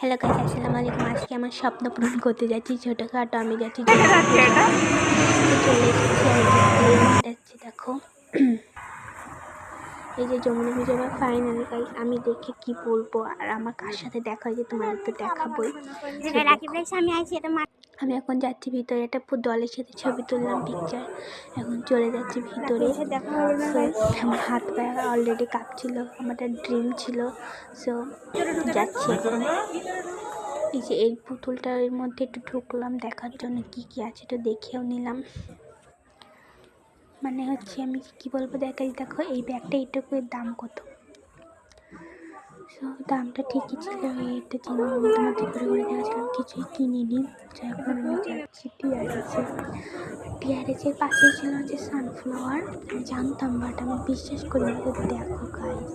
Hello guys, আসসালামু আলাইকুম। আজকে আমার স্বপ্ন পূরণ করতে যাচ্ছি ছোটোখাটো। আমি যাচ্ছি চলে চলে এসেছি আর প্লেন যাচ্ছি। দেখো এই যে যমুনা ব্রিজ। আমার ফাইনালি গাইস আমি দেখে কি বলবো আর আমার কার সাথে দেখা হয়েছে তোমাদের তো দেখাবোই। আমি এখন যাচ্ছি ভিতরে, একটা দলের সাথে ছবি তুললাম পিকচার। এখন চলে যাচ্ছি ভিতরে। আমার হাত পায়ে অলরেডি কাঁপছিল, আমার একটা ড্রিম ছিল। সো যাচ্ছি এখন। এই যে এই পুতুলটার মধ্যে একটু ঢুকলাম দেখার জন্য কি কি আছে, একটু দেখেও নিলাম। মানে হচ্ছে আমি কি বলবো, দেখো এই ব্যাগটা এইটুকু দাম কত। সো দামটা ঠিকই ছিল, এটা চিন্তার মধ্যে করে দেখাচ্ছিলাম, কিছুই কিনিনি। এখন আমি যাচ্ছি টিআরএসের পাশেই ছিল হচ্ছে সানফ্লাওয়ার। আমি জানতাম বাট আমি বিশ্বাস করি না। দেখো গাইস,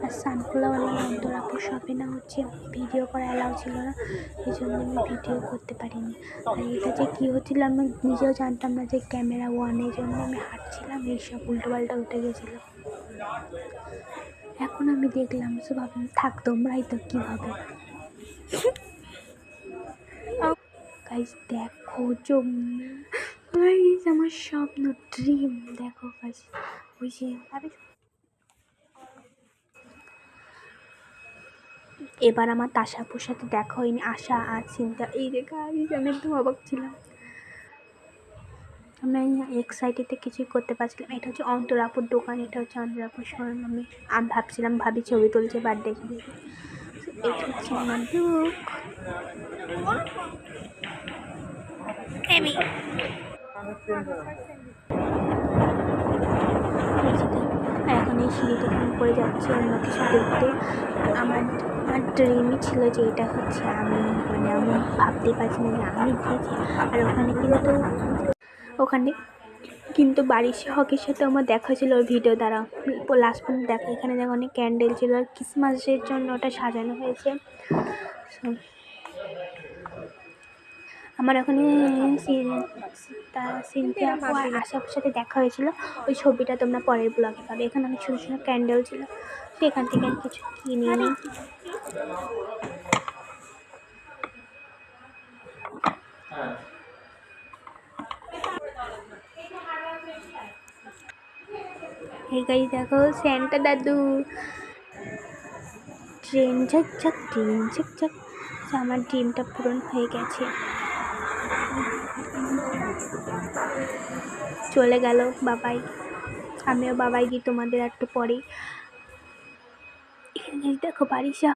আর সানফ্লাওয়ার অন্তরাপুর শপে না হচ্ছে ভিডিও করা অ্যালাউ ছিল না, এই জন্য আমি ভিডিও করতে পারিনি। আর এটা যে কী হচ্ছিল আমি নিজেও জানতাম না, যে ক্যামেরা ওয়ানের জন্য আমি হাঁটছিলাম, এইসব উল্টোপাল্টা উঠে গেছিলো। এখন আমি দেখলাম, সো ভাবলাম থাক, তোমরাই তো কীভাবে। গাইস দেখো যমুনা, গাইস আমার স্বপ্ন ড্রিম। দেখো গাইস ওই যে এবার আমার তাসাপুর সাথে দেখা হয়নি, আশা আর চিন্তা। এই যে গাইস আমি একদম অবাক ছিলাম, আমি এক্সাইটেডে কিছুই করতে পারছিলাম। এটা হচ্ছে অন্তরাপুর দোকান, এটা হচ্ছে অন্তরাপুর শোরুম। আমি ভাবছিলাম ভাবি ছবি তুলছে বার্থডে। এটা হচ্ছে আমার লুক। এখন এই সিঁড়িতে করে যাচ্ছি অন্য কিছু দেখতে। আমার ড্রিমই ছিল যে এটা হচ্ছে আমি, মানে আমি ভাবতেই পারছি না যে আমি গিয়েছি। আর ওখানে গিয়ে তো ওখানে কিন্তু বাড়ির হকের সাথে আমার দেখা ছিল ওই ভিডিও দ্বারা। লাস্ট পর্যন্ত দেখা, এখানে দেখো অনেক ক্যান্ডেল ছিল, আর ক্রিসমাসের জন্য ওটা সাজানো হয়েছে। আমার ওখানে সিনথিয়া আপু আর আশাপুর সাথে দেখা হয়েছিল, ওই ছবিটা তোমরা পরের ব্লগে পাবে। এখানে অনেক সুন্দর সুন্দর ক্যান্ডেল ছিল, সেখান থেকে আমি কিছু কিনে নিই। এই গাইস দেখো স্যান্টা দাদু, ট্রেন ঝকঝক ট্রেন ঝকঝক। আমার ড্রিমটা পূরণ হয়ে গেছে। চলে গেল বাবাই, আমিও বাবাই গিয়ে তোমাদের একটু পরেই। এখানে দেখো বাড়ি